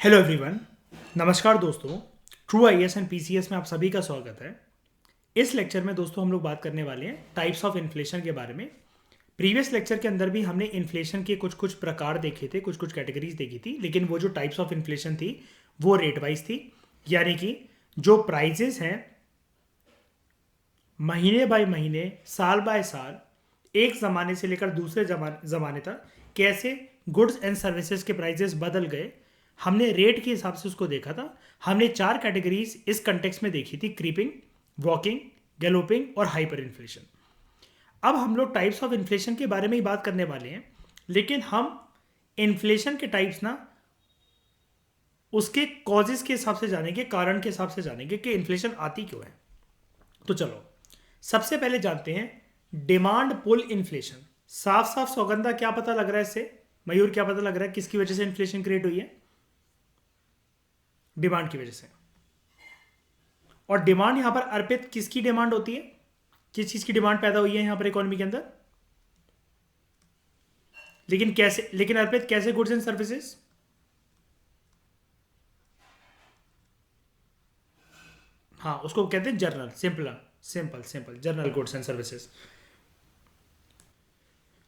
Hello everyone. नमस्कार दोस्तों। True IAS and PCS में आप सभी का स्वागत है। इस लेक्चर में दोस्तों हम लोग बात करने वाले हैं टाइप्स ऑफ इन्फ्लेशन के बारे में। प्रीवियस लेक्चर के अंदर भी हमने इन्फ्लेशन के कुछ कुछ प्रकार देखे थे, कुछ कुछ कैटेगरीज देखी थी, लेकिन वो जो टाइप्स ऑफ इन्फ्लेशन थी वो रेट वाइज थी। यानी कि जो प्राइजेस हैं महीने बाय महीने, साल बाय साल, एक ज़माने से लेकर दूसरे ज़माने तक कैसे गुड्स एंड सर्विसेज के प्राइजेस बदल गए, हमने रेट के हिसाब से उसको देखा था। हमने चार कैटेगरीज इस कंटेक्स्ट में देखी थी: क्रीपिंग, वॉकिंग, गैलोपिंग और हाइपर इन्फ्लेशन। अब हम लोग टाइप्स ऑफ इन्फ्लेशन के बारे में ही बात करने वाले हैं, लेकिन हम इन्फ्लेशन के टाइप्स ना उसके कॉजेज के हिसाब से जानेंगे, कारण के हिसाब से जानेंगे कि इन्फ्लेशन आती क्यों है। तो चलो सबसे पहले जानते हैं डिमांड पुल इन्फ्लेशन। साफ साफ सौगंधा क्या पता लग रहा है इससे? मयूर क्या पता लग रहा है किसकी वजह से इन्फ्लेशन क्रिएट हुई है? डिमांड की वजह से। और डिमांड यहां पर अर्पित किसकी डिमांड होती है? किस चीज की डिमांड पैदा हुई है यहां पर इकोनॉमी के अंदर? लेकिन कैसे? लेकिन अर्पित कैसे? Goods and services. हाँ, उसको कहते हैं general, simple simple simple general goods and services.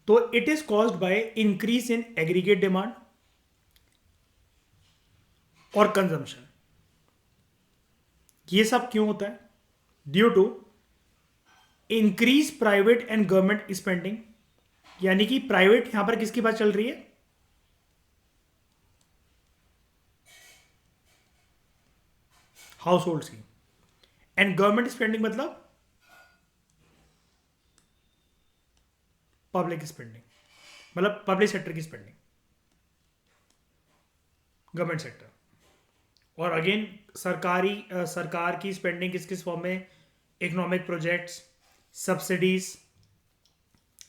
तो it is caused by increase in aggregate demand और कंजम्पशन। ये सब क्यों होता है? Due to increase private and government spending. यानी कि प्राइवेट यहां पर किसकी बात चल रही है? हाउस होल्ड की। एंड गवर्नमेंट स्पेंडिंग मतलब पब्लिक स्पेंडिंग, मतलब पब्लिक सेक्टर की स्पेंडिंग, गवर्नमेंट सेक्टर। और अगेन सरकार की स्पेंडिंग किस किस फॉर्म में? इकोनॉमिक प्रोजेक्ट्स, सब्सिडीज,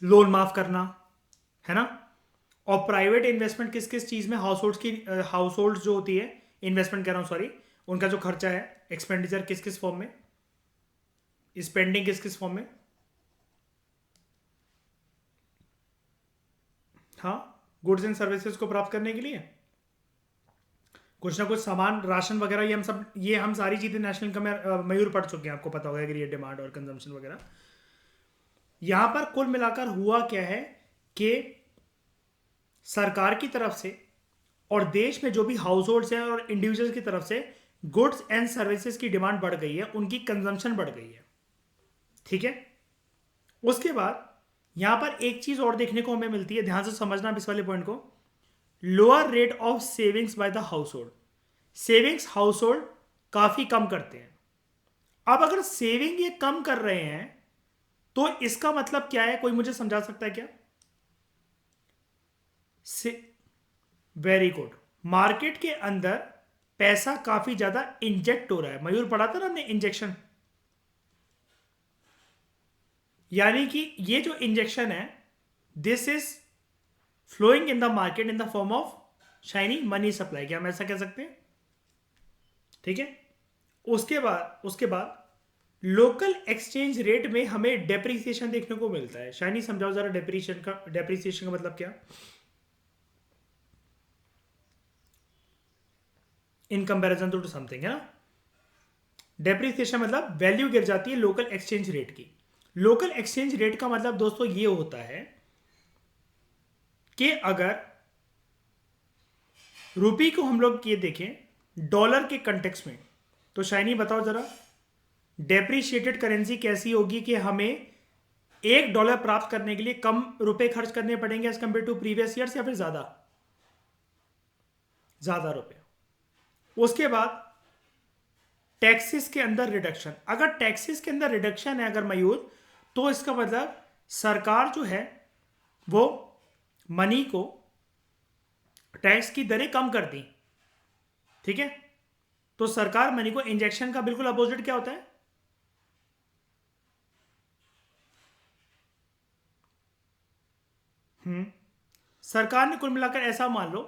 लोन माफ करना, है ना। और प्राइवेट इन्वेस्टमेंट किस किस चीज में? हाउस होल्ड जो होती है, इन्वेस्टमेंट कह रहा हूं, सॉरी, उनका जो खर्चा है, एक्सपेंडिचर किस किस फॉर्म में? स्पेंडिंग किस किस फॉर्म में? हाँ, गुड्स एंड सर्विसेज को प्राप्त करने के लिए कुछ ना कुछ सामान, राशन वगैरह, ये हम सारी चीजें नेशनल इनकम में मयूर पढ़ चुके हैं, आपको पता होगा कि ये डिमांड और कंजम्पशन वगैरह। यहां पर कुल मिलाकर हुआ क्या है कि सरकार की तरफ से और देश में जो भी हाउस होल्ड है और इंडिविजुअल्स की तरफ से गुड्स एंड सर्विसेज की डिमांड बढ़ गई है, उनकी कंजम्पशन बढ़ गई है। ठीक है। उसके बाद यहां पर एक चीज और देखने को हमें मिलती है, ध्यान से समझना इस वाले पॉइंट को। Lower rate of savings by the house hold. Savings house hold काफी कम करते हैं। अब अगर सेविंग ये कम कर रहे हैं तो इसका मतलब क्या है? कोई मुझे समझा सकता है क्या? Very good. मार्केट के अंदर पैसा काफी ज्यादा इंजेक्ट हो रहा है। मयूर पढ़ा था ना हमने, इंजेक्शन। यानी कि ये जो इंजेक्शन है, this is flowing in the market in the form of shiny money supply. क्या हम ऐसा कह सकते हैं? ठीक है। उसके बाद लोकल एक्सचेंज रेट में हमें डेप्रिसिएशन देखने को मिलता है। शाइनी समझाओ जरा, डेप्रिसिएशन का मतलब क्या? इन कंपैरिजन टू समथिंग, है ना। डेप्रिसिएशन मतलब वैल्यू गिर जाती है लोकल एक्सचेंज रेट की। लोकल एक्सचेंज रेट का मतलब दोस्तों ये होता है कि अगर रुपी को हम लोग ये देखें डॉलर के कंटेक्स्ट में, तो शाइनी बताओ जरा, डेप्रिशिएटेड करेंसी कैसी होगी कि हमें $1 प्राप्त करने के लिए कम रुपए खर्च करने पड़ेंगे as compare to previous years, या फिर ज्यादा ज्यादा रुपए। उसके बाद टैक्सेस के अंदर रिडक्शन। अगर टैक्सेस के अंदर रिडक्शन है अगर मयूर, तो इसका मतलब सरकार जो है वो मनी को, टैक्स की दरें कम कर दी। ठीक है। तो सरकार मनी को, इंजेक्शन का बिल्कुल अपोजिट क्या होता है? सरकार ने कुल मिलाकर ऐसा मान लो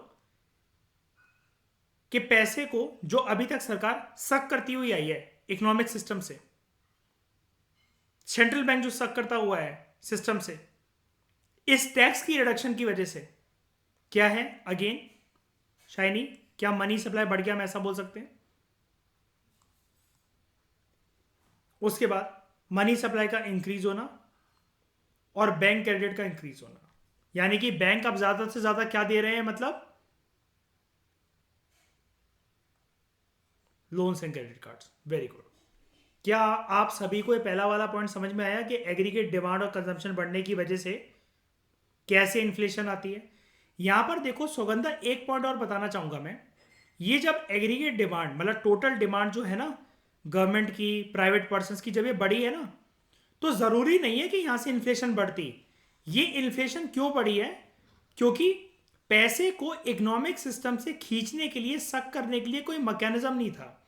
कि पैसे को जो अभी तक सरकार सक करती हुई आई है इकोनॉमिक सिस्टम से, सेंट्रल बैंक जो सक करता हुआ है सिस्टम से, इस टैक्स की रिडक्शन की वजह से क्या है? अगेन शाइनी, क्या मनी सप्लाई बढ़ गया, हम ऐसा बोल सकते हैं। उसके बाद मनी सप्लाई का इंक्रीज होना और बैंक क्रेडिट का इंक्रीज होना, यानी कि बैंक अब ज्यादा से ज्यादा क्या दे रहे हैं, मतलब loans and credit cards. Very good. क्या आप सभी को ये पहला वाला पॉइंट समझ में आया कि एग्रीगेट डिमांड और कंजम्पशन बढ़ने की वजह से कैसे इन्फ्लेशन आती है। यहां पर देखो सुगंधा, एक पॉइंट और बताना चाहूंगा मैं। ये जब एग्रीगेट डिमांड मतलब टोटल डिमांड जो है ना गवर्नमेंट की, प्राइवेट पर्सन की, जब ये बढ़ी है ना, तो जरूरी नहीं है कि यहां से इन्फ्लेशन बढ़ती। ये इन्फ्लेशन क्यों बढ़ी है, क्योंकि पैसे को इकोनॉमिक सिस्टम से खींचने के लिए, सक करने के लिए कोई मैकेनिज्म नहीं था।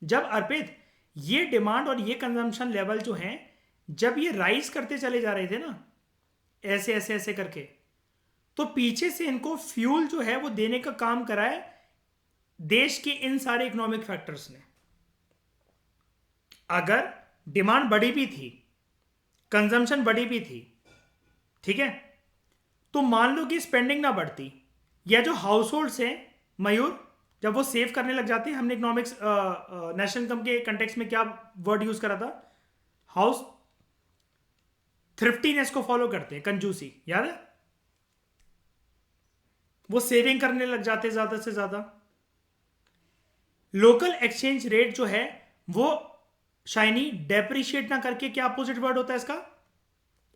जब अर्पित ये डिमांड और ये कंजम्पशन लेवल जो हैं, जब ये राइज करते चले जा रहे थे ना, ऐसे ऐसे ऐसे करके, तो पीछे से इनको फ्यूल जो है वो देने का काम करा है देश के इन सारे इकोनॉमिक फैक्टर्स ने। अगर डिमांड बढ़ी भी थी, कंजम्पशन बढ़ी भी थी, ठीक है, तो मान लो कि स्पेंडिंग ना बढ़ती, या जो हाउस होल्ड्स हैं मयूर, जब वो सेव करने लग जाते हैं, हमने इकोनॉमिक्स नेशनल इनकम के कंटेक्स्ट में क्या वर्ड यूज करा था, हाउस थ्रिफ्टीनेस को फॉलो करते हैं, कंजूसी, याद है, वो सेविंग करने लग जाते हैं ज्यादा से ज्यादा। लोकल एक्सचेंज रेट जो है वो शाइनी डेप्रिशिएट ना करके, क्या अपोजिट वर्ड होता है इसका,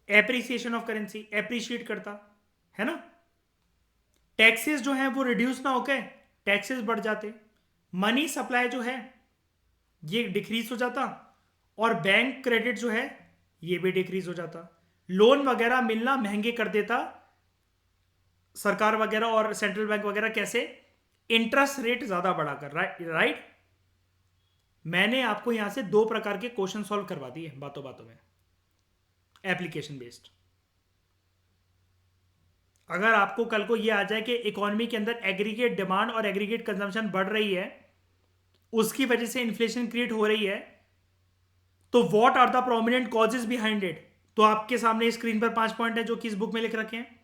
एप्रिसिएशन ऑफ करेंसी, एप्रिशिएट करता है ना। टैक्सेस जो है वो रिड्यूस ना होकर टैक्सेस बढ़ जाते, मनी सप्लाई जो है ये डिक्रीज हो जाता, और बैंक क्रेडिट जो है ये भी डिक्रीज हो जाता। लोन वगैरह मिलना महंगे कर देता सरकार वगैरह और सेंट्रल बैंक वगैरह, कैसे, इंटरेस्ट रेट ज्यादा बढ़ाकर, राइट। मैंने आपको यहां से 2 प्रकार के क्वेश्चन सॉल्व करवा दिए बातों बातों में, एप्लीकेशन बेस्ड। अगर आपको कल को यह आ जाए कि इकोनॉमी के अंदर एग्रीगेट डिमांड और एग्रीगेट कंजम्पशन बढ़ रही है, उसकी वजह से इन्फ्लेशन क्रिएट हो रही है, तो what are the prominent causes behind it, तो आपके सामने स्क्रीन पर 5 पॉइंट है जो कि इस बुक में लिख रखे हैं।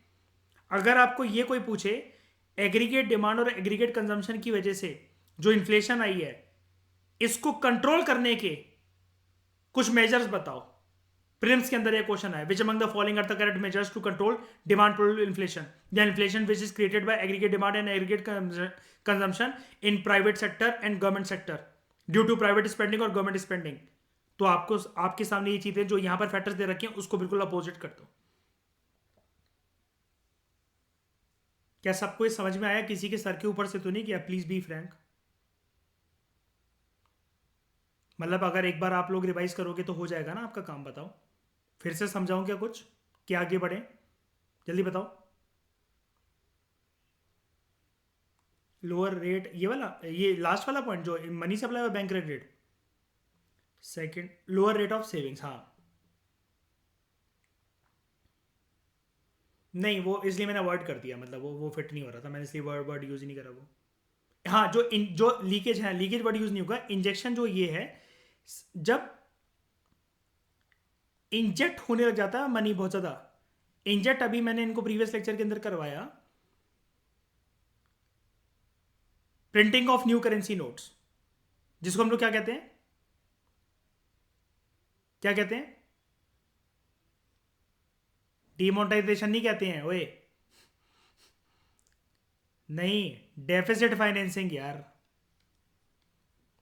अगर आपको ये कोई पूछे एग्रीगेट डिमांड और एग्रीगेट कंजम्पशन की वजह से जो इन्फ्लेशन आई है, इसको कंट्रोल करने के कुछ मेजर्स बताओ, प्रीलिम्स के अंदर ये क्वेश्चन है, which among the following are the correct measures to control demand pull inflation, the inflation which is created by aggregate demand and aggregate consumption in private sector and government sector due to private spending और government spending. तो आपको आपके सामने ये चीजें जो यहां पर फैक्टर्स दे रखे हैं उसको बिल्कुल अपोजिट कर दो। क्या सबको ये समझ में आया, किसी के सर के ऊपर से तो नहीं किया, प्लीज बी फ्रैंक। मतलब अगर एक बार आप लोग रिवाइज करोगे तो हो जाएगा ना आपका काम। बताओ, फिर से समझाऊं क्या कुछ, क्या आगे बढ़े, जल्दी बताओ। लोअर रेट, ये वाला, ये लास्ट वाला पॉइंट जो मनी सप्लाई और bank credit, second lower rate of savings. हाँ नहीं, वो इसलिए मैंने अवॉइड कर दिया, मतलब वो फिट नहीं हो रहा था, मैंने इसलिए वर्ड यूज ही नहीं करा वो। हाँ, जो लीकेज है, लीकेज वर्ड यूज नहीं होगा। इंजेक्शन जो ये है, जब इंजेक्ट होने लग जाता है मनी बहुत ज्यादा, इंजेक्ट अभी मैंने इनको प्रीवियस लेक्चर के अंदर करवाया, printing of new currency notes, जिसको हम लोग क्या कहते हैं, क्या कहते हैं, डिमोनेटाइजेशन नहीं कहते हैं ओए, नहीं, डेफिसिट फाइनेंसिंग यार।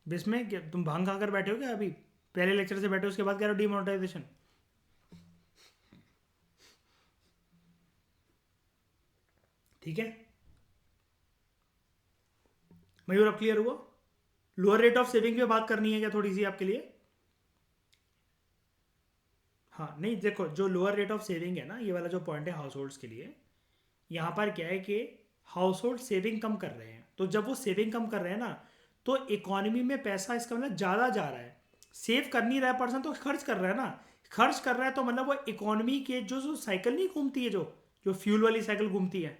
इसमें तुम भांग खाकर बैठे हो क्या, अभी पहले लेक्चर से बैठे हो उसके बाद कह रहे हो डिमोनेटाइजेशन। ठीक है मयूर, अब क्लियर हुआ। लोअर रेट ऑफ सेविंग पे बात करनी है क्या थोड़ी सी आपके लिए। हाँ नहीं, देखो जो लोअर रेट ऑफ सेविंग है ना, ये वाला जो पॉइंट है हाउस होल्ड्स के लिए, यहाँ पर क्या है कि हाउस होल्ड सेविंग कम कर रहे हैं, तो जब वो सेविंग कम कर रहे हैं ना, तो इकोनॉमी में पैसा इसका मतलब ज़्यादा जा रहा है। सेव कर नहीं रहा है पर्सन तो खर्च कर रहा है ना, खर्च कर रहा है तो मतलब वो इकोनॉमी के जो जो साइकिल नहीं घूमती है, जो जो फ्यूल वाली साइकिल घूमती है,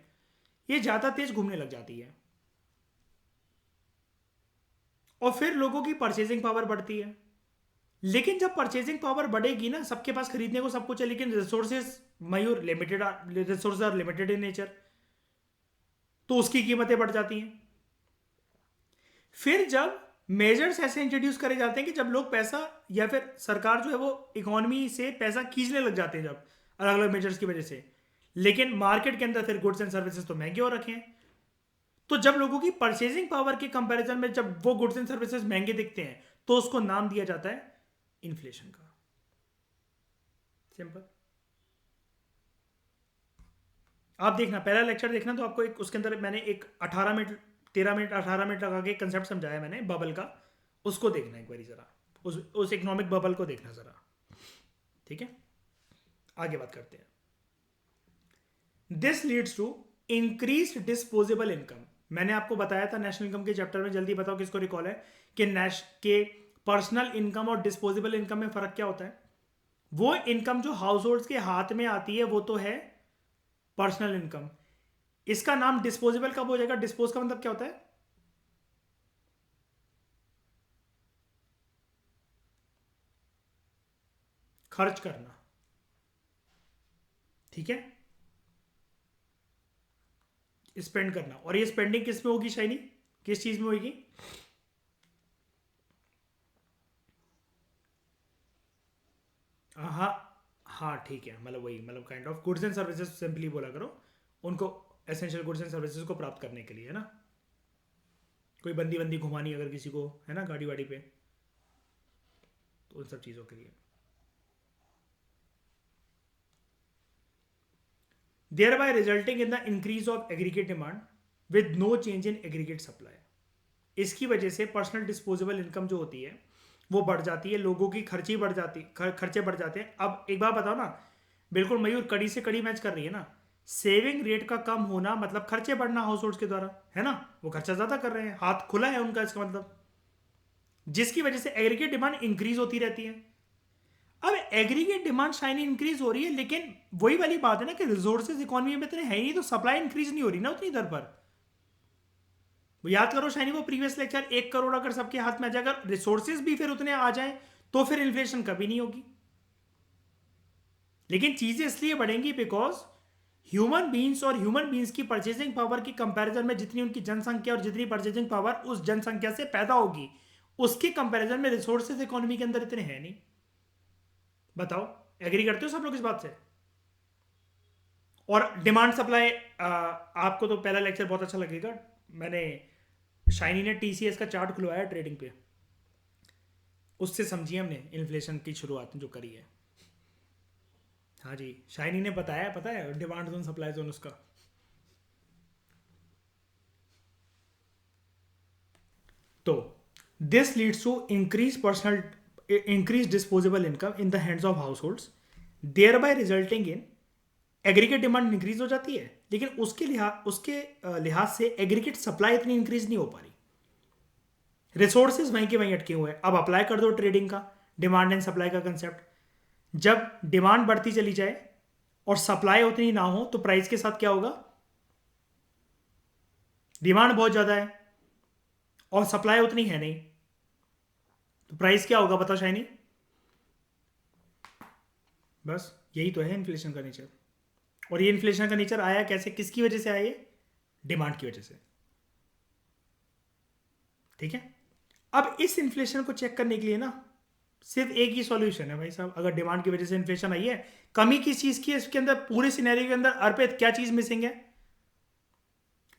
ये ज़्यादा तेज घूमने लग जाती है, और फिर लोगों की परचेजिंग पावर बढ़ती है। लेकिन जब परचेजिंग पावर बढ़ेगी ना, सबके पास खरीदने को सब कुछ है, लेकिन रिसोर्सेज मयूर limited, resources are limited in nature, तो उसकी कीमतें बढ़ जाती हैं। फिर जब मेजर्स ऐसे इंट्रोड्यूस करे जाते हैं कि जब लोग पैसा या फिर सरकार जो है वो इकोनॉमी से पैसा खींचने लग जाते हैं, जब अलग अलग मेजर्स की वजह से, लेकिन मार्केट के अंदर फिर गुड्स एंड सर्विसेज तो महंगे हो रखे हैं। तो जब लोगों की परचेजिंग पावर के कंपैरिजन में जब वो गुड्स एंड सर्विसेज महंगे दिखते हैं तो उसको नाम दिया जाता है इन्फ्लेशन का। सिंपल। आप देखना पहला लेक्चर देखना, तो आपको एक उसके अंदर मैंने एक 18 मिनट 13 मिनट 18 मिनट लगा के कंसेप्ट समझाया मैंने बबल का, उसको देखना एक बारी जरा, उस इकोनॉमिक बबल को देखना जरा, ठीक है। आगे बात करते हैं। This leads to increase disposable income. मैंने आपको बताया था नेशनल इनकम के चैप्टर में, जल्दी बताओ किसको रिकॉल है, कि पर्सनल इनकम और डिस्पोजेबल इनकम में फर्क क्या होता है। वो इनकम जो हाउस होल्ड के हाथ में आती है वो तो है पर्सनल इनकम। इसका नाम डिस्पोजेबल कब हो जाएगा? डिस्पोज का मतलब क्या होता है? खर्च करना, ठीक है, स्पेंड करना। और ये स्पेंडिंग किस में होगी शाइनी, किस चीज में होगी? हाँ हाँ ठीक है, मतलब वही, मतलब kind of goods and services simply बोला करो उनको, एसेंशियल गुड्स एंड सर्विसेज को प्राप्त करने के लिए, है ना। कोई बंदी बंदी घुमानी अगर किसी को है ना गाड़ी वाड़ी पे, तो उन सब चीज़ों के लिए। thereby resulting in the increase of aggregate demand with no change in aggregate supply। इसकी वजह से पर्सनल डिस्पोजेबल इनकम जो होती है वो बढ़ जाती है, लोगों की खर्चे बढ़ जाते हैं। अब एक बात बताओ ना, बिल्कुल मयूर कड़ी से कड़ी मैच कर रही है ना। सेविंग रेट का कम होना मतलब खर्चे बढ़ना हाउस होल्ड के द्वारा, है ना। वो खर्चा ज्यादा कर रहे हैं, हाथ खुला है उनका, इसका मतलब, जिसकी वजह से एग्रीगेट डिमांड इंक्रीज होती रहती है। अब एग्रीगेट डिमांड शाइनी इंक्रीज हो रही है, लेकिन वही वाली बात है ना कि रिसोर्सेज इकोनॉमी में इतने है ही नहीं, तो सप्लाई इंक्रीज नहीं हो रही ना उतनी दर पर। वो याद करो शाइनी, वो प्रीवियस लेक्चर, 1 करोड़ अगर सबके हाथ में आ जाए, अगर रिसोर्सेज भी फिर उतने आ जाए तो फिर इन्फ्लेशन कभी नहीं होगी। लेकिन चीजें इसलिए बढ़ेंगी बिकॉज ह्यूमन बींग्स और ह्यूमन बींग्स की परचेसिंग पावर की कंपैरिजन में जितनी उनकी जनसंख्या और जितनी परचेसिंग पावर उस जनसंख्या से पैदा होगी, उसके कंपैरिजन में रिसोर्सेज इकोनॉमी के अंदर इतने हैं नहीं। बताओ, एग्री करते हो सब लोग इस बात से? और डिमांड सप्लाई, आपको तो पहला लेक्चर बहुत अच्छा लगेगा, मैंने शाइनी ने टीसीएस का चार्ट खुलवाया ट्रेडिंग पे, उससे समझिए हमने इन्फ्लेशन की शुरुआत जो करी है। हाँ जी, शाइनी ने बताया, पता है डिमांड जोन सप्लाई जोन उसका। तो this leads to increase disposable income in the hands of household, thereby resulting in aggregate demand increase हो जाती है, लेकिन उसके लिहाज से एग्रीगेट सप्लाई इतनी इंक्रीज नहीं हो पा रही। रिसोर्सेज वहीं के वहीं अटके हुए हैं। अब अप्लाई कर दो ट्रेडिंग का डिमांड एंड सप्लाई का कंसेप्ट। जब डिमांड बढ़ती चली जाए और सप्लाई उतनी ना हो तो प्राइस के साथ क्या होगा? डिमांड बहुत ज्यादा है और सप्लाई उतनी है नहीं, तो प्राइस क्या होगा बताओ शाइनी? बस यही तो है इन्फ्लेशन का नेचर। और ये इन्फ्लेशन का नेचर आया कैसे, किसकी वजह से आया? ये डिमांड की वजह से, ठीक है। अब इस इन्फ्लेशन को चेक करने के लिए ना सिर्फ एक ही सॉल्यूशन है भाई साहब। अगर डिमांड की वजह से इन्फ्लेशन आई है, कमी किस चीज की है इसके अंदर, पूरे सिनेरियो के अंदर अर्पित क्या चीज मिसिंग है?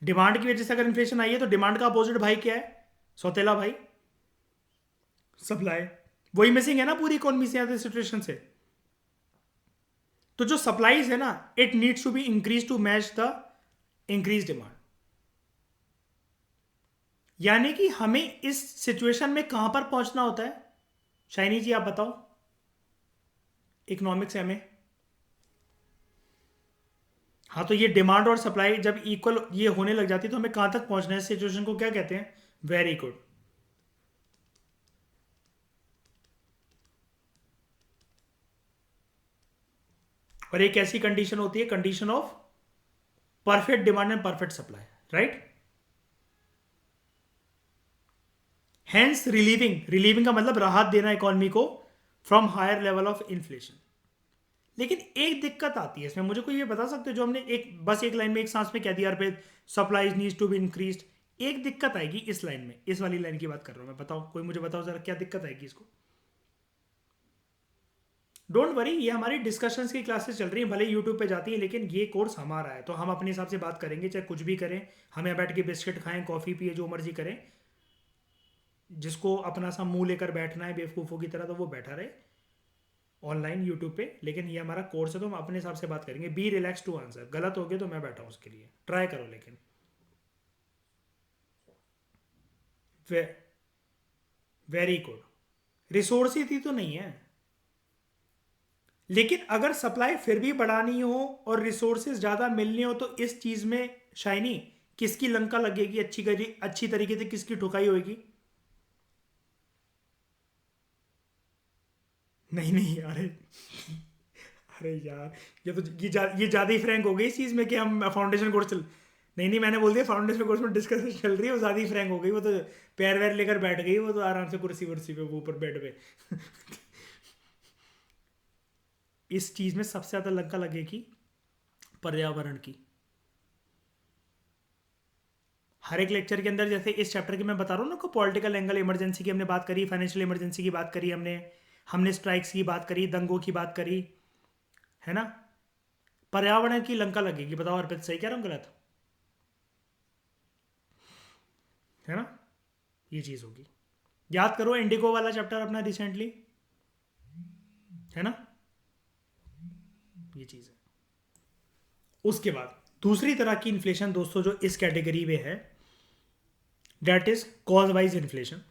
डिमांड की वजह से अगर इन्फ्लेशन आई है तो डिमांड का अपोजिट भाई क्या है? सौतेला भाई, सप्लाई। वही मिसिंग है ना पूरी इकोनॉमी से, सिचुएशन से। तो जो सप्लाईज है ना, it needs to be increase to match the increase demand. यानी कि हमें इस सिचुएशन में कहां पर पहुंचना होता है शाइनी जी, आप बताओ, इकोनॉमिक्स हमें। हाँ, तो ये डिमांड और सप्लाई जब इक्वल ये होने लग जाती है तो हमें कहां तक पहुंचना है? इस सिचुएशन को क्या कहते हैं? Very good. और एक ऐसी कंडीशन होती है, condition of perfect demand and perfect supply, right. Hence relieving का मतलब राहत देना इकोनॉमी को from higher level of inflation. लेकिन एक दिक्कत आती है इसमें, मुझे कोई ये बता सकते हो, जो हमने एक बस एक लाइन में एक सांस में कह दिया, supply needs to be increased, एक दिक्कत आएगी इस लाइन में, इस वाली लाइन की बात कर रहा हूं मैं, बताओ कोई मुझे बताओ जरा क्या दिक्कत आएगी इसको। डोंट वरी, ये हमारी डिस्कशंस की क्लासेस चल रही हैं, भले यूट्यूब पे जाती है, लेकिन ये कोर्स हमारा है तो हम अपने हिसाब से बात करेंगे, चाहे कुछ भी करें। हम यहाँ बैठ के बिस्किट खाएं, कॉफ़ी पिए, जो मर्जी करें। जिसको अपना सा मुंह लेकर बैठना है बेवकूफ़ों की तरह, तो वो बैठा रहे ऑनलाइन यूट्यूब पे। लेकिन ये हमारा कोर्स है तो हम अपने हिसाब से बात करेंगे। बी रिलैक्स टू आंसर, गलत हो गए तो मैं बैठा हूँ उसके लिए, ट्राई करो। लेकिन वेरी गुड, रिसोर्स ही तो नहीं है। लेकिन अगर सप्लाई फिर भी बढ़ानी हो और रिसोर्सेज ज़्यादा मिलनी हो, तो इस चीज़ में शाइनी किसकी लंका लगेगी, अच्छी तरीके से किसकी ठुकाई होगी? नहीं नहीं, अरे अरे यार, ये ज़्यादा ही फ्रैंक हो गई इस चीज़ में कि हम फाउंडेशन कोर्स चल। नहीं नहीं, मैंने बोल दिया फाउंडेशन कोर्स में डिस्कशन चल रही है, वो ज़्यादा ही फ्रैंक हो गई। वो तो पैर वैर लेकर बैठ गई, वो तो आराम से कुर्सी वर्सी पे, वो ऊपर बेड पे। इस चीज़ में सबसे ज़्यादा लंका लगेगी पर्यावरण की। हर एक लेक्चर के अंदर, जैसे इस चैप्टर की मैं बता रहा हूँ ना, को पॉलिटिकल एंगल, इमरजेंसी की हमने बात करी, फाइनेंशियल इमरजेंसी की बात करी, हमने हमने स्ट्राइक्स की बात करी, दंगों की बात करी, है ना। पर्यावरण की लंका लगेगी। बताओ अर्पित, सही कह रहा हूँ गलत? है ना, ये चीज़ होगी। याद करो इंडिगो वाला चैप्टर अपना रिसेंटली, है ना, ये चीज़ है। उसके बाद दूसरी तरह की इन्फ्लेशन दोस्तों जो इस कैटेगरी में है, that is cause wise inflation.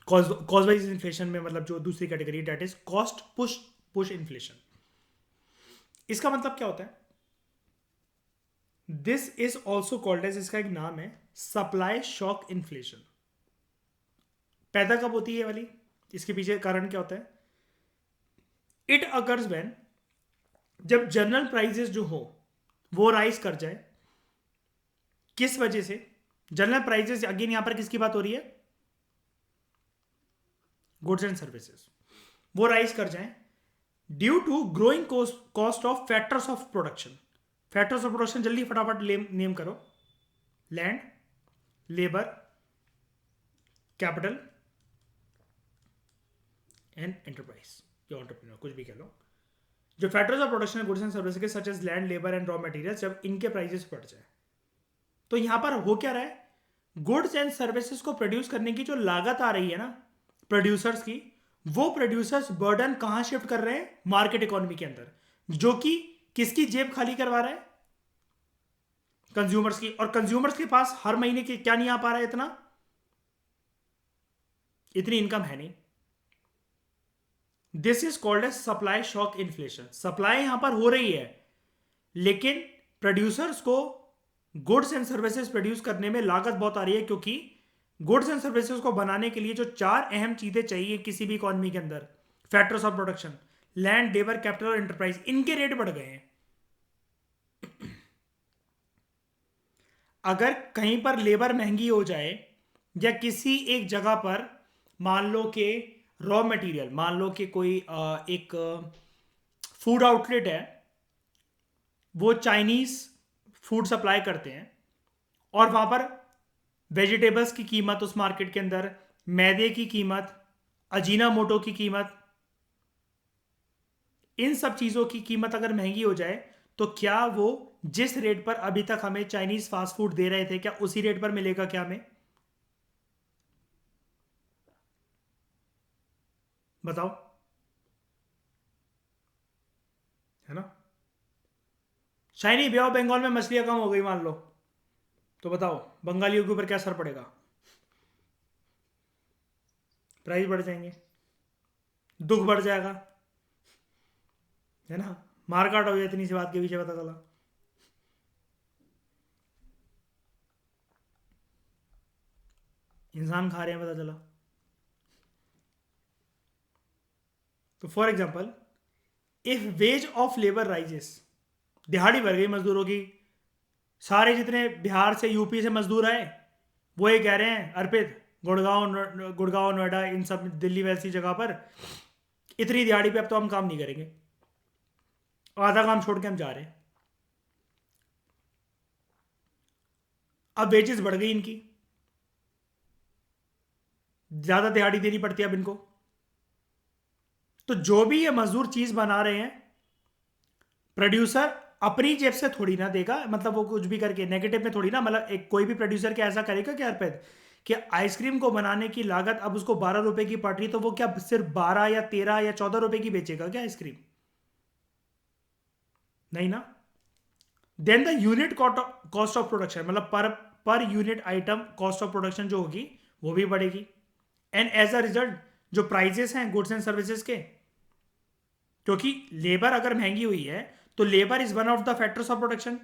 Cause wise inflation में मतलब जो दूसरी category, that is cost push push inflation. इसका मतलब क्या होता है? This is also called as, इसका एक नाम है सप्लाई शॉक इन्फ्लेशन। पैदा कब होती है ये वाली? इसके पीछे कारण क्या होता है? इट अकर्स व्हेन, जब जनरल प्राइजेस जो हो वो राइज कर जाए। किस वजह से जनरल प्राइजेस? अगेन यहां पर किसकी बात हो रही है? गुड्स एंड सर्विसेज, वो राइज कर जाए due to growing cost of factors of production. Factors of production जल्दी फटाफट नेम करो। Land, labour, capital and enterprise या एंटरप्रेन्योर, कुछ भी कह लो। जो फैक्टर्स ऑफ प्रोडक्शन है गुड्स एंड सर्विसेज के, such as land, labour and raw material, जब इनके प्राइजेस बढ़ जाए, तो यहां पर हो क्या रहा है? गुड्स एंड सर्विसेज को प्रोड्यूस करने की जो लागत आ रही है ना प्रोड्यूसर्स की, वो प्रोड्यूसर्स बर्डन कहां शिफ्ट कर रहे हैं? मार्केट इकोनॉमी के अंदर, जो कि किसकी जेब खाली करवा रहा है? कंज्यूमर्स की। और कंज्यूमर्स के पास हर महीने के क्या नहीं आ पा रहा है? इतनी इनकम है नहीं। This is called as supply shock inflation. Supply यहां पर हो रही है, लेकिन प्रोड्यूसर्स को गुड्स एंड सर्विसेज प्रोड्यूस करने में लागत बहुत आ रही है, क्योंकि गुड्स एंड सर्विसेज को बनाने के लिए जो चार अहम चीजें चाहिए किसी भी इकोनॉमी के अंदर, factors of production, land, labour, capital और एंटरप्राइज, इनके रेट बढ़ गए हैं। अगर कहीं पर लेबर महंगी हो जाए, या किसी एक जगह पर मान लो कि रॉ मटेरियल, मान लो कि कोई एक फूड आउटलेट है, वो चाइनीज फूड सप्लाई करते हैं, और वहां पर वेजिटेबल्स की कीमत उस मार्केट के अंदर, मैदे की कीमत, अजीना मोटो की कीमत, इन सब चीज़ों की कीमत अगर महंगी हो जाए, तो क्या वो जिस रेट पर अभी तक हमें चाइनीज फास्ट फूड दे रहे थे, क्या उसी रेट पर मिलेगा क्या हमें? बताओ, है ना। शाइनी, बे ऑफ बंगाल में मछलियां कम हो गई मान लो, तो बताओ बंगालियों के ऊपर क्या असर पड़ेगा? प्राइस बढ़ जाएंगे, दुख बढ़ जाएगा, है ना। मारकाट हो गया इतनी सी बात के पीछे, पता चला। इंसान खा रहे हैं, पता चला। तो for example, if ways of labour rises, दिहाड़ी बढ़ गई मजदूरों की, सारे जितने बिहार से यूपी से मजदूर आए, वो ये कह रहे हैं अर्पित, गुड़गांव नोएडा, इन सब दिल्ली वैसी जगह पर इतनी दिहाड़ी पे अब तो हम काम नहीं करेंगे, आधा काम छोड़ के हम जा रहे हैं। अब वेजेस बढ़ गई इनकी, ज्यादा दिहाड़ी देनी पड़ती है अब इनको। तो जो भी ये मजदूर चीज बना रहे हैं, प्रोड्यूसर अपनी जेब से थोड़ी ना देगा, मतलब वो कुछ भी करके नेगेटिव में थोड़ी ना, मतलब एक कोई भी प्रोड्यूसर क्या ऐसा करेगा क्या अर्पित कि आइसक्रीम को बनाने की लागत अब उसको 12 रुपए की पड़ रही, तो वो क्या सिर्फ 12 या 13 या 14 रुपए की बेचेगा क्या आइसक्रीम? नहीं ना। Then the unit cost of production, मतलब per per unit item cost of production जो होगी वो भी बढ़ेगी। एंड एज अ रिजल्ट जो प्राइजेस हैं गुड्स एंड सर्विसेज के, क्योंकि लेबर अगर महंगी हुई है तो labour is one of the factors of production,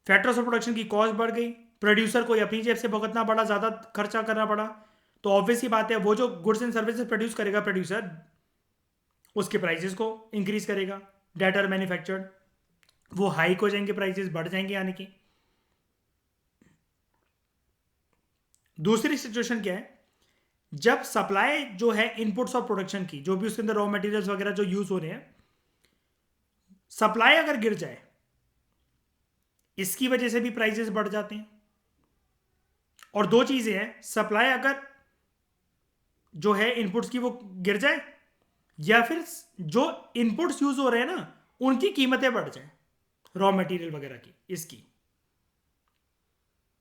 factors of production की कॉस्ट बढ़ गई, प्रोड्यूसर को अपनी जेब से भुगतना पड़ा, ज्यादा खर्चा करना पड़ा, तो ऑब्वियस ही बात है वो जो गुड्स एंड सर्विसेज प्रोड्यूस करेगा प्रोड्यूसर, उसके प्राइसेस को इंक्रीज करेगा, डेट आर मैन्युफैक्चर्ड, वो हाइक हो जाएंगे, प्राइसेस बढ़ जाएंगे यानी कि। दूसरी सिचुएशन क्या है, जब सप्लाई जो है इनपुट्स ऑफ प्रोडक्शन की, जो भी उसके अंदर रॉ मटेरियल्स वगैरह जो यूज हो रहे हैं, सप्लाई अगर गिर जाए इसकी वजह से भी प्राइसेस बढ़ जाते हैं। और दो चीजें हैं, सप्लाई अगर जो है इनपुट्स की वो गिर जाए, या फिर जो इनपुट्स यूज हो रहे हैं ना उनकी कीमतें बढ़ जाए रॉ मटेरियल वगैरह की, इसकी,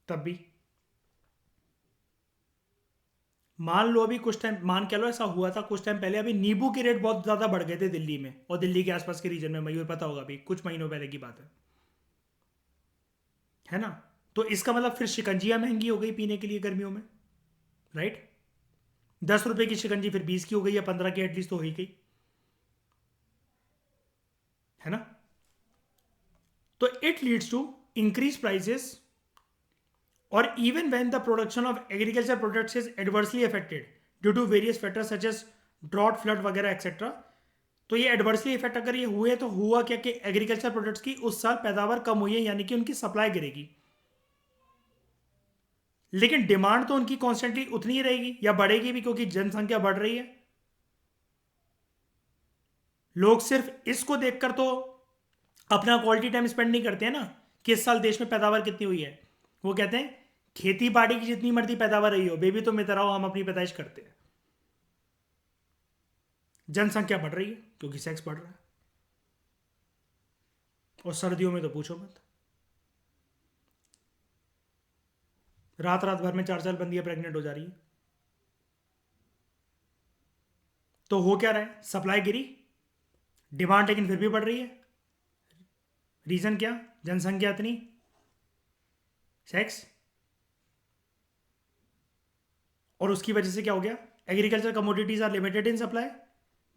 तब भी। मान लो अभी कुछ टाइम, मान के लो ऐसा हुआ था कुछ टाइम पहले, अभी नींबू के रेट बहुत ज्यादा बढ़ गए थे दिल्ली में और दिल्ली के आसपास के रीजन में, मयूर पता होगा, अभी कुछ महीनों पहले की बात है ना। तो इसका मतलब फिर शिकंजियां महंगी हो गई पीने के लिए गर्मियों में, राइट। 10 रुपए की शिकंजी फिर 20 की हो गई या 15 की एटलीस्ट तो हो ही गई, है ना। तो it leads to increase prices, और even when the production of agriculture products is adversely affected due to various factors such as drought, flood वगैरह एक्सेट्रा, तो ये एडवर्सली इफेक्ट अगर ये हुए तो हुआ क्या कि एग्रीकल्चर प्रोडक्ट्स की उस साल पैदावार कम हुई है, यानी कि उनकी सप्लाई गिरेगी, लेकिन डिमांड तो उनकी कॉन्स्टेंटली उतनी ही रहेगी या बढ़ेगी भी, क्योंकि जनसंख्या बढ़ रही है। लोग सिर्फ इसको देखकर तो अपना क्वालिटी टाइम स्पेंड नहीं करते हैं ना कि इस साल देश में पैदावार कितनी हुई है, वो कहते हैं खेती बाड़ी की जितनी मर्जी पैदावार रही हो, बेबी तुम इधर आओ, हम अपनी पैदाइश करते हैं। जनसंख्या बढ़ रही है क्योंकि सेक्स बढ़ रहा है, और सर्दियों में तो पूछो मत, रात रात भर में 4 4 बंदियां प्रेग्नेंट हो जा रही है। तो हो क्या रहा है, सप्लाई गिरी, डिमांड लेकिन फिर भी बढ़ रही है। रीजन क्या, जनसंख्या इतनी, सेक्स, और उसकी वजह से क्या हो गया, agriculture commodities are limited in supply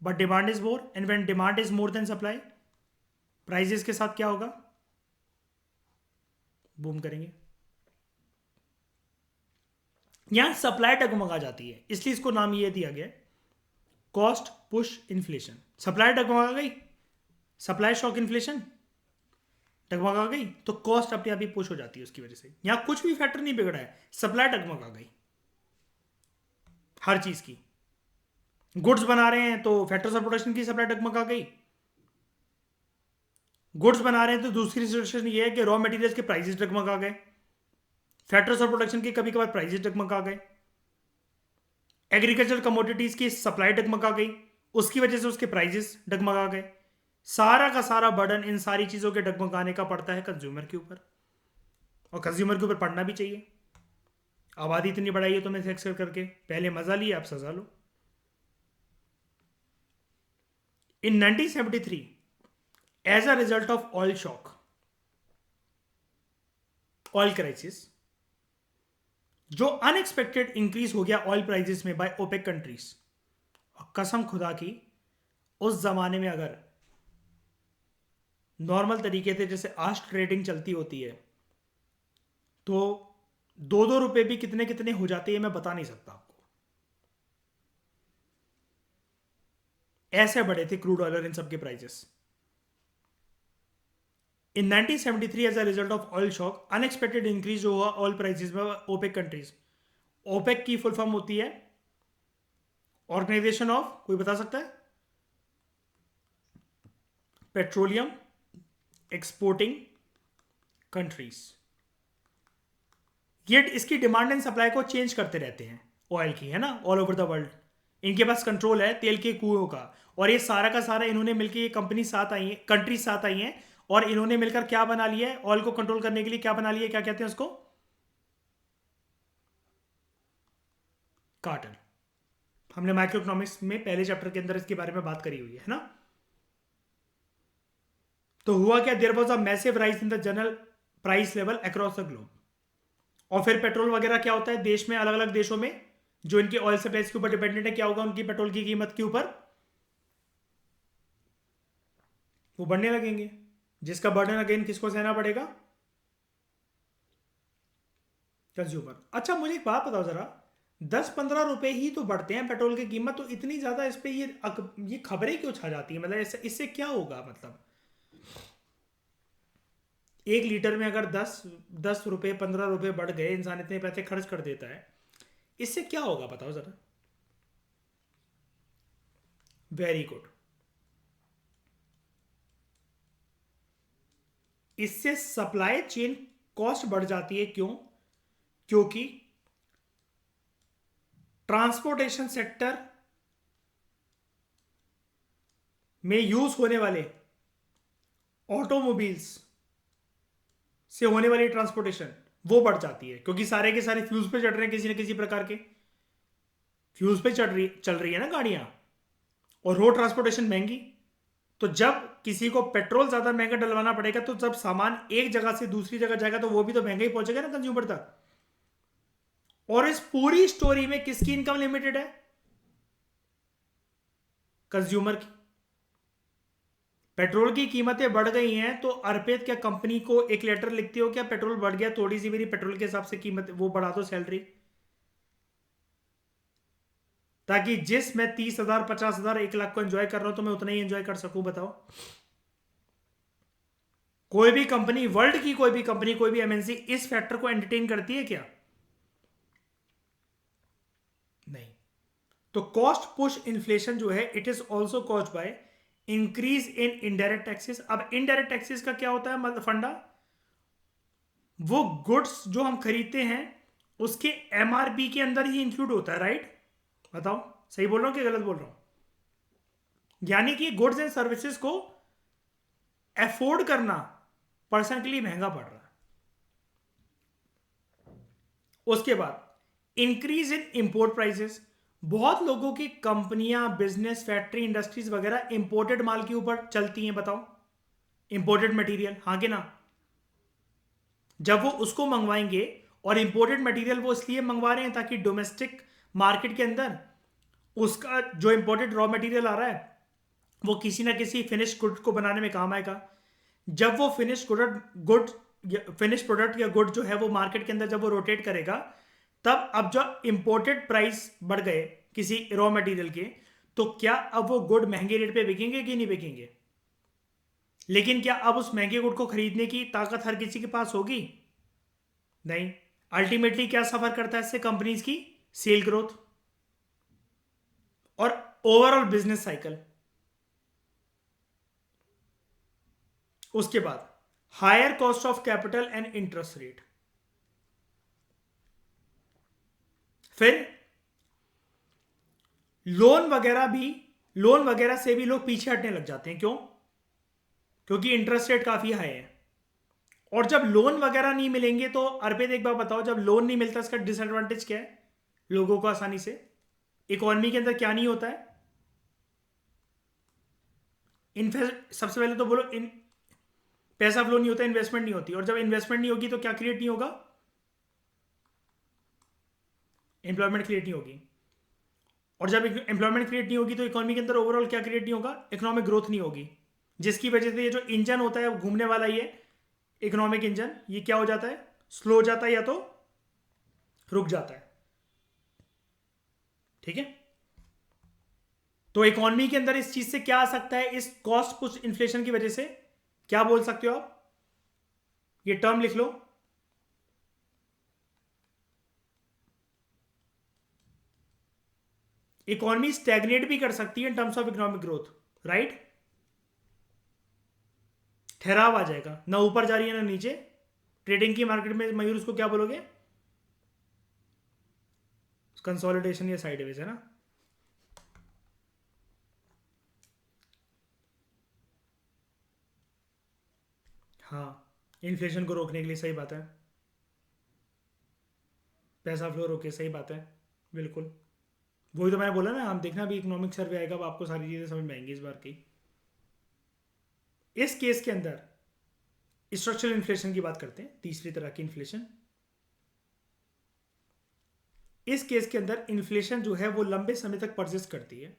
but demand is more, and when demand is more then supply, prices के साथ क्या होगा, बूम करेंगे। यहां सप्लाई डगमगा जाती है, इसलिए इसको नाम ये दिया गया कॉस्ट पुश इन्फ्लेशन। सप्लाई डगमगा गई, सप्लाई शॉक इन्फ्लेशन डगमगा गई, तो कॉस्ट अपने आप ही पुश हो जाती है उसकी वजह से। यहां कुछ भी फैक्टर नहीं बिगड़ा है, सप्लाई डगमगा गई हर चीज की। गुड्स बना रहे हैं तो फैक्टर्स ऑफ प्रोडक्शन की सप्लाई डगमगा गई, गुड्स बना रहे हैं तो दूसरी सिचुएशन ये है कि रॉ मटेरियल्स के प्राइसेस डगमगा गए, फैक्टर्स ऑफ प्रोडक्शन के कभी कभार प्राइसेस डगमगा गए, एग्रीकल्चर कमोडिटीज की सप्लाई डगमगा गई, उसकी वजह से उसके प्राइसेस डगमगा गए। सारा का सारा बर्डन इन सारी चीजों के डगमगाने का पड़ता है कंज्यूमर के ऊपर, और कंज्यूमर के ऊपर पड़ना भी चाहिए। आबादी इतनी बढ़ाई है तो मैं सेक्स करके, पहले मजा लिया आप सजा लो। In 1973 as a result of oil shock, oil crisis, जो अनएक्सपेक्टेड इंक्रीज हो गया ऑयल प्राइसेस में बाय ओपेक कंट्रीज, और कसम खुदा की उस जमाने में अगर नॉर्मल तरीके से जैसे आज ट्रेडिंग चलती होती है तो 2 2 रुपए भी कितने कितने हो जाते हैं मैं बता नहीं सकता आपको, ऐसे बढ़े थे क्रूड ऑयल इन सबके prices. In 1973 as a result of oil shock, unexpected increase हुआ ऑयल प्राइसेस में ओपेक कंट्रीज। ओपेक की फुल फॉर्म होती है ऑर्गेनाइजेशन ऑफ, कोई बता सकता है, पेट्रोलियम एक्सपोर्टिंग कंट्रीज। ये इसकी डिमांड एंड सप्लाई को चेंज करते रहते हैं, ऑयल की, है ना, ऑल ओवर द वर्ल्ड। इनके पास कंट्रोल है तेल के कुओं का। और ये सारा का सारा इन्होंने मिलकर, ये कंपनी साथ आई है, कंट्री साथ आई हैं, और इन्होंने मिलकर क्या बना लिया है, ऑयल को कंट्रोल करने के लिए क्या बना लिया है, क्या कहते हैं उसको, कार्टेल। हमने माइक्रो इकोनॉमिक्स में पहले चैप्टर के अंदर इसके बारे में बात करी हुई है ना। तो हुआ क्या, there was a massive rise in the general price level across the globe. और फिर पेट्रोल वगैरह क्या होता है देश में, अलग अलग देशों में जो इनके ऑयल सप्लाईज के ऊपर डिपेंडेंट है, क्या होगा उनकी पेट्रोल की कीमत के ऊपर, वो बढ़ने लगेंगे। जिसका बर्डन अगेन किसको सहना पड़ेगा, कंज्यूमर। अच्छा मुझे एक बात बताओ जरा, 10-15 रुपए ही तो बढ़ते हैं पेट्रोल की कीमत, तो इतनी ज्यादा इस पे ये खबरें क्यों छा जाती है, मतलब इससे क्या होगा, मतलब 1 लीटर में अगर 10 10 रुपए 15 रुपए बढ़ गए, इंसान इतने पैसे खर्च कर देता है, इससे क्या होगा बताओ जरा। Very good. इससे सप्लाई चेन कॉस्ट बढ़ जाती है, क्यों, क्योंकि ट्रांसपोर्टेशन सेक्टर में यूज होने वाले ऑटोमोबाइल्स से होने वाली ट्रांसपोर्टेशन वो बढ़ जाती है, क्योंकि सारे के सारे फ्यूज पे चढ़ रहे हैं, किसी न किसी प्रकार के फ्यूज पे चल रही है ना गाड़ियां, और रोड ट्रांसपोर्टेशन महंगी। तो जब किसी को पेट्रोल ज्यादा महंगा डलवाना पड़ेगा, तो जब सामान एक जगह से दूसरी जगह जाएगा तो वो भी तो महंगा ही पहुंचेगा ना कंज्यूमर तक। और इस पूरी स्टोरी में किसकी इनकम लिमिटेड है, कंज्यूमर की। पेट्रोल की कीमतें बढ़ गई हैं तो अर्पित क्या कंपनी को एक लेटर लिखती हो, क्या पेट्रोल बढ़ गया, थोड़ी सी मेरी पेट्रोल के हिसाब से कीमत वो बढ़ा दो सैलरी, ताकि जिस मैं 30,000 50,000 1 लाख को एंजॉय कर रहा हूं तो मैं उतना ही एंजॉय कर सकूं, बताओ। कोई भी कंपनी, वर्ल्ड की कोई भी कंपनी, कोई भी एमएनसी इस फैक्टर को एंटरटेन करती है क्या, नहीं। तो कॉस्ट पुश इन्फ्लेशन जो है, it is also caused by increase in indirect taxes. अब इनडायरेक्ट टैक्सेस का क्या होता है, मतलब फंडा, वो गुड्स जो हम खरीदते हैं उसके एमआरपी के अंदर ही इंक्लूड होता है, राइट। बताओ सही बोल रहा हूं कि गलत बोल रहा हूं। यानी कि गुड्स एंड सर्विसेज को अफोर्ड करना पर्सन के लिए महंगा पड़ रहा है। उसके बाद इंक्रीज इन इंपोर्ट प्राइसेस। बहुत लोगों की कंपनियां, बिजनेस, फैक्ट्री, इंडस्ट्रीज वगैरह इंपोर्टेड माल के ऊपर चलती हैं, बताओ, इंपोर्टेड मटेरियल, हाँ कि ना। जब वो उसको मंगवाएंगे, और इंपोर्टेड मटेरियल वो इसलिए मंगवा रहे हैं ताकि डोमेस्टिक मार्केट के अंदर उसका जो इंपोर्टेड रॉ मटेरियल आ रहा है वो किसी ना किसी फिनिश गुड को बनाने में काम आएगा। जब वो फिनिश प्रोडक्ट या गुड जो है वो मार्केट के अंदर जब वो रोटेट करेगा, तब अब जब इंपोर्टेड प्राइस बढ़ गए किसी रॉ मटेरियल के, तो क्या अब वो गुड महंगे रेट पे बिकेंगे कि नहीं बिकेंगे। लेकिन क्या अब उस महंगे गुड को खरीदने की ताकत हर किसी के पास होगी, नहीं। अल्टीमेटली क्या सफर करता है इससे कंपनीज की सेल ग्रोथ और ओवरऑल बिजनेस साइकिल। उसके बाद higher cost of capital and interest rate. फिर लोन वगैरह से भी लोग पीछे हटने लग जाते हैं, क्यों, क्योंकि इंटरेस्ट रेट काफी हाई है। और जब लोन वगैरह नहीं मिलेंगे तो अर्पित एक बार बताओ, जब लोन नहीं मिलता इसका डिसएडवांटेज क्या है लोगों को, आसानी से इकोनॉमी के अंदर क्या नहीं होता है, सबसे पहले तो बोलो, पैसा फ्लो नहीं होता, इन्वेस्टमेंट नहीं होती। और जब इन्वेस्टमेंट नहीं होगी तो क्या क्रिएट नहीं होगा, एम्प्लॉयमेंट क्रिएट नहीं होगी। और जब एम्प्लॉयमेंट क्रिएट नहीं होगी तो इकोनॉमी के अंदर ओवरऑल क्या क्रिएट नहीं होगा, इकोनॉमिक ग्रोथ नहीं होगी। जिसकी वजह से ये जो इंजन होता है घूमने वाला, ये इकोनॉमिक इंजन, ये क्या हो जाता है, स्लो हो जाता है या तो रुक जाता है। ठीक है। तो इकोनॉमी के अंदर इस चीज से क्या आ सकता है, इस कॉस्ट पुश इन्फ्लेशन की वजह से क्या बोल सकते हो आप, ये टर्म लिख लो, इकोनॉमी स्टैग्नेट भी कर सकती है in terms of economic growth, right. ठहराव आ जाएगा, ना ऊपर जा रही है ना नीचे। ट्रेडिंग की मार्केट में मयूर उसको क्या बोलोगे, कंसोलिडेशन या साइडवेज है ना। हाँ, इन्फ्लेशन को रोकने के लिए, सही बात है। पैसा फ्लो रोके, सही बात है। बिल्कुल, वही तो मैंने बोला ना, हम देखना, अभी इकोनॉमिक सर्वे आएगा, अब आपको सारी चीज़ें समझ में आएंगी इस बार की। इस केस के अंदर स्ट्रक्चरल इन्फ्लेशन की बात करते हैं, तीसरी तरह की इन्फ्लेशन। इस केस के अंदर इन्फ्लेशन जो है वो लंबे समय तक परसिस्ट करती है,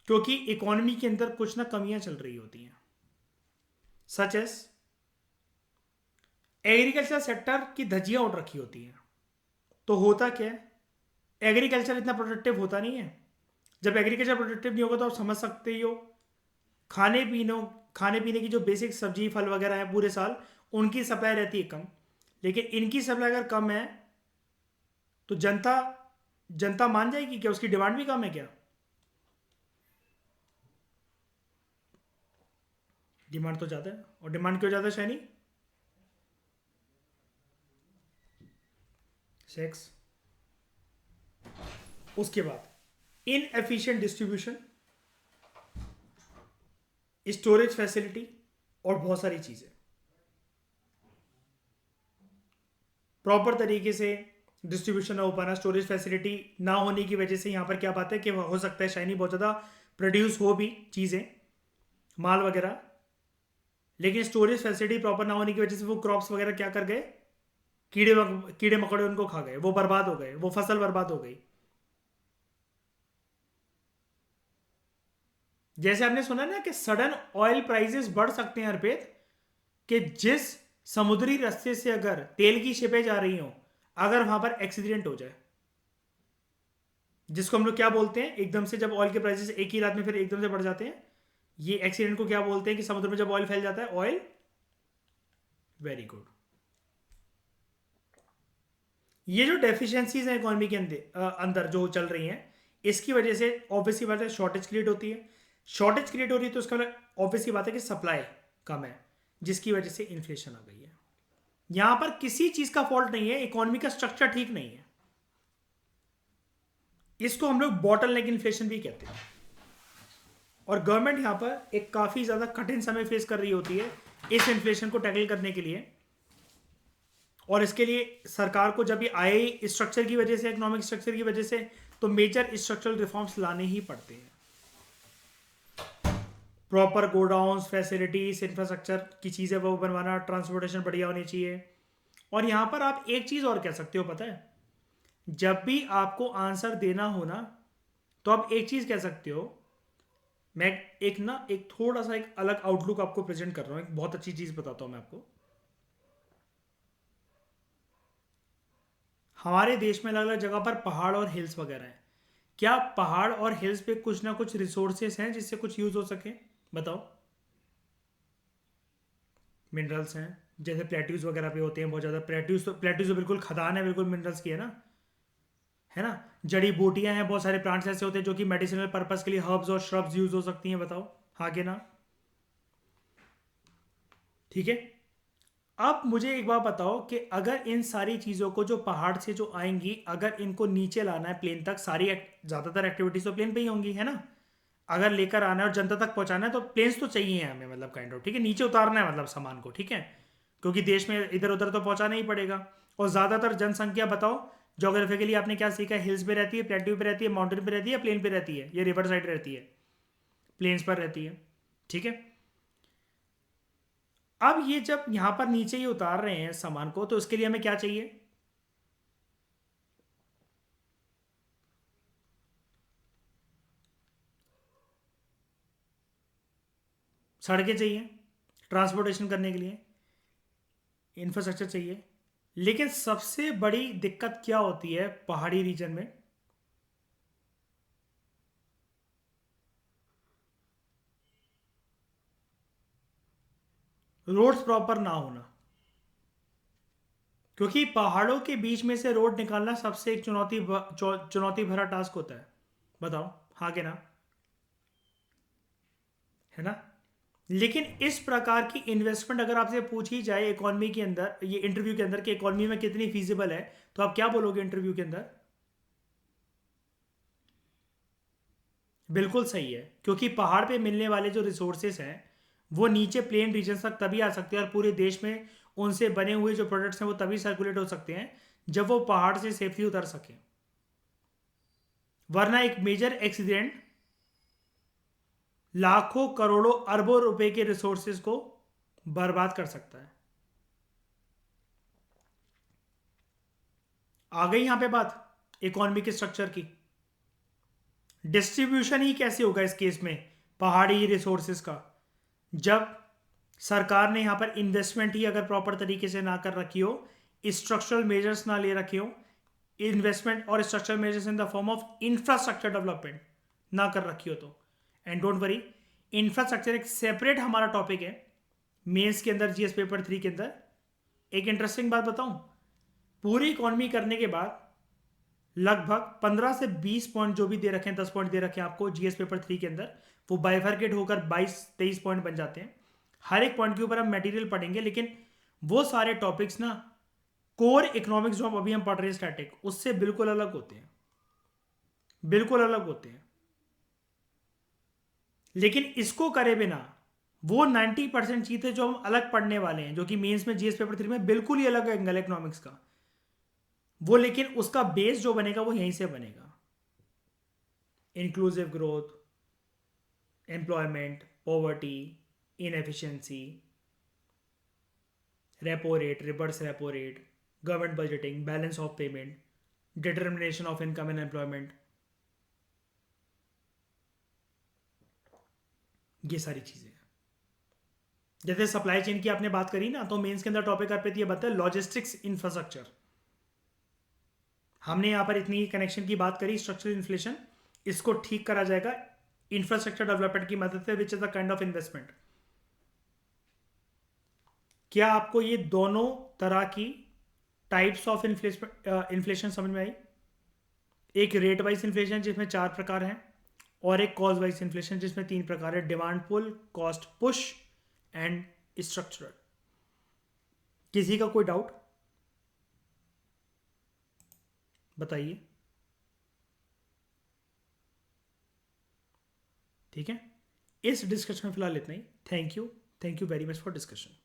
क्योंकि इकोनॉमी के अंदर कुछ ना कमियां चल रही होती हैं, सच एस एग्रीकल्चर सेक्टर की धज्जियां उड़ रखी होती हैं। तो होता क्या है, एग्रीकल्चर इतना प्रोडक्टिव होता नहीं है। जब एग्रीकल्चर प्रोडक्टिव नहीं होगा तो आप समझ सकते ही हो, खाने पीने खाने पीने की जो बेसिक सब्जी फल वगैरह है पूरे साल, उनकी सप्लाई रहती है कम। लेकिन इनकी सप्लाई अगर कम है तो जनता जनता मान जाएगी क्या? उसकी डिमांड भी कम है क्या? डिमांड तो ज़्यादा है। और डिमांड क्यों ज़्यादा है शैनी? सेक्स। उसके बाद इनएफिशिएंट डिस्ट्रीब्यूशन, स्टोरेज फैसिलिटी, और बहुत सारी चीज़ें प्रॉपर तरीके से डिस्ट्रीब्यूशन ना हो पाना, स्टोरेज फैसिलिटी ना होने की वजह से यहाँ पर क्या बात है कि हो सकता है शाइनी बहुत ज़्यादा प्रोड्यूस हो भी चीज़ें, माल वगैरह, लेकिन स्टोरेज फैसिलिटी प्रॉपर ना होने की वजह से वो क्रॉप्स वगैरह क्या कर गए, कीड़े मकोड़े उनको खा गए, वो बर्बाद हो गए, वो फसल बर्बाद हो गई। जैसे आपने सुना ना कि सडन ऑयल प्राइसेस बढ़ सकते हैं अर्पित, कि जिस समुद्री रास्ते से अगर तेल की शिपें जा रही हो, अगर वहां पर एक्सीडेंट हो जाए, जिसको हम लोग क्या बोलते हैं, एकदम से जब ऑयल के प्राइसेस एक ही रात में फिर एकदम से बढ़ जाते हैं, ये एक्सीडेंट को क्या बोलते हैं कि समुद्र में जब ऑयल फैल जाता है, ऑयल। Very good. ये जो डेफिशिएंसीज हैं इकोनॉमी के अंदर जो चल रही हैं, इसकी वजह से ऑब्वियसली बात है शॉर्टेज क्रिएट होती है। शॉर्टेज क्रिएट हो रही है तो उसका ऑब्वियसली बात है कि सप्लाई कम है, जिसकी वजह से इन्फ्लेशन आ गई है। यहां पर किसी चीज का फॉल्ट नहीं है, इकोनॉमी का स्ट्रक्चर ठीक नहीं है। इसको हम लोग बॉटल नेक इन्फ्लेशन भी कहते हैं। और गवर्नमेंट यहां पर एक काफी ज्यादा कठिन समय फेस कर रही होती है इस इन्फ्लेशन को टैकल करने के लिए। और इसके लिए सरकार को जब भी आए स्ट्रक्चर की वजह से, इकोनॉमिक स्ट्रक्चर की वजह से, तो मेजर स्ट्रक्चरल रिफॉर्म्स लाने ही पड़ते हैं। प्रॉपर गोडाउन्स, फैसिलिटीज, इंफ्रास्ट्रक्चर की चीज़ें वो बनवाना, ट्रांसपोर्टेशन बढ़िया होनी चाहिए। और यहाँ पर आप एक चीज़ और कह सकते हो, पता है, जब भी आपको आंसर देना हो ना, तो आप एक चीज़ कह सकते हो। मैं एक थोड़ा सा एक अलग आउटलुक आपको प्रेजेंट कर रहा हूँ, एक बहुत अच्छी चीज़ बताता हूँ मैं आपको। हमारे देश में अलग अलग जगह पर पहाड़ और हिल्स वगैरह हैं। क्या पहाड़ और हिल्स पे कुछ ना कुछ रिसोर्सेस हैं जिससे कुछ यूज हो सके? बताओ। मिनरल्स हैं, जैसे प्लेट्यूज वगैरह पे होते हैं बहुत ज़्यादा। प्लेट्यूज तो बिल्कुल खदान है, बिल्कुल मिनरल्स की, है ना। जड़ी बूटियां हैं, बहुत सारे प्लांट्स ऐसे होते हैं जो कि मेडिसिनल पर्पस के लिए हर्ब्स और श्रब्स यूज हो सकती हैं। बताओ हाँ के ना? ठीक है। अब मुझे एक बात बताओ कि अगर इन सारी चीज़ों को जो पहाड़ से जो आएंगी, अगर इनको नीचे लाना है प्लेन तक, ज़्यादातर एक्टिविटीज तो प्लेन पे ही होंगी, है ना। अगर लेकर आना है और जनता तक पहुंचाना है तो प्लेन्स तो चाहिए हमें, मतलब काइंड ऑफ, ठीक है, नीचे उतारना है मतलब सामान को, ठीक है, क्योंकि देश में इधर उधर तो पहुंचाना ही पड़ेगा। और ज़्यादातर जनसंख्या बताओ जोग्राफिकली आपने क्या सीखा है, हिल्स पे रहती है, प्लेट्यू पे रहती है, माउंटेन पे रहती है, प्लेन पे रहती है, ये रिवर साइड रहती है, प्लेन्स पर रहती है, ठीक है। अब ये जब यहां पर नीचे ही उतार रहे हैं सामान को, तो उसके लिए हमें क्या चाहिए? सड़कें चाहिए ट्रांसपोर्टेशन करने के लिए, इंफ्रास्ट्रक्चर चाहिए। लेकिन सबसे बड़ी दिक्कत क्या होती है पहाड़ी रीजन में? रोड्स प्रॉपर ना होना। क्योंकि पहाड़ों के बीच में से रोड निकालना सबसे एक चुनौती भरा टास्क होता है। बताओ हाँ के ना? है ना। लेकिन इस प्रकार की इन्वेस्टमेंट अगर आपसे पूछी जाए इकोनॉमी के अंदर, ये इंटरव्यू के अंदर, कि इकोनॉमी में कितनी फीजिबल है, तो आप क्या बोलोगे इंटरव्यू के अंदर? बिल्कुल सही है, क्योंकि पहाड़ पे मिलने वाले जो रिसोर्सेस हैं वो नीचे प्लेन रीजन तक तभी आ सकते हैं, और पूरे देश में उनसे बने हुए जो प्रोडक्ट्स हैं वो तभी सर्कुलेट हो सकते हैं जब वो पहाड़ से सेफली उतर सके। वरना एक मेजर एक्सीडेंट लाखों करोड़ों अरबों रुपए के रिसोर्सेज को बर्बाद कर सकता है। आ गई यहां पे बात इकोनॉमी के स्ट्रक्चर की। डिस्ट्रीब्यूशन ही कैसे होगा इस केस में पहाड़ी रिसोर्सेज का, जब सरकार ने यहां पर इन्वेस्टमेंट ही अगर प्रॉपर तरीके से ना कर रखी हो, स्ट्रक्चरल मेजर्स ना ले रखे हो, इन्वेस्टमेंट और structural measures in the form of infrastructure development ना कर रखी हो तो। एंड डोंट वरी, इंफ्रास्ट्रक्चर एक सेपरेट हमारा टॉपिक है मेंस के अंदर, जीएस पेपर 3 के अंदर। एक इंटरेस्टिंग बात बताऊं, पूरी इकोनॉमी करने के बाद लगभग 15 से 20 पॉइंट जो भी दे रखे हैं, 10 पॉइंट दे रखे हैं आपको जीएस पेपर 3 के अंदर, वो बाइफर्केट होकर 22-23 पॉइंट बन जाते हैं। हर एक पॉइंट के ऊपर हम मटेरियल पढ़ेंगे, लेकिन वो सारे टॉपिक्स ना कोर इकोनॉमिक्स जो अभी हम पढ़ रहे हैं स्टैटिक, उससे बिल्कुल अलग होते हैं, बिल्कुल अलग होते हैं। लेकिन इसको करे बिना वो 90% चीजें जो हम अलग पढ़ने वाले हैं, जो कि मेंस में जीएस पेपर 3 में बिल्कुल ही अलग एंगल इकोनॉमिक्स का, वो लेकिन उसका बेस जो बनेगा वो यहीं से बनेगा। Inclusive growth, employment, poverty, inefficiency, repo rate, reverse repo rate, government budgeting, balance of payment, determination of income and employment, ये सारी चीजें हैं। जैसे सप्लाई चेन की आपने बात करी ना, तो मेंस के अंदर टॉपिक आप पे ये बताया लॉजिस्टिक्स इंफ्रास्ट्रक्चर। हमने यहाँ पर इतनी कनेक्शन की बात करी, स्ट्रक्चरल इन्फ्लेशन, इसको ठीक करा जाएगा इंफ्रास्ट्रक्चर डेवलपमेंट की मदद से, which is the kind of investment. क्या आपको ये दोनों तरह की टाइप्स ऑफ इन्फ्लेशन समझ में आई? एक रेट वाइज इन्फ्लेशन जिसमें 4 प्रकार हैं, और एक कॉज वाइज इन्फ्लेशन जिसमें 3 प्रकार है, demand pull, cost push and structural. किसी का कोई डाउट बताइए? ठीक है, इस डिस्कशन में फिलहाल इतना ही। Thank you very much for discussion.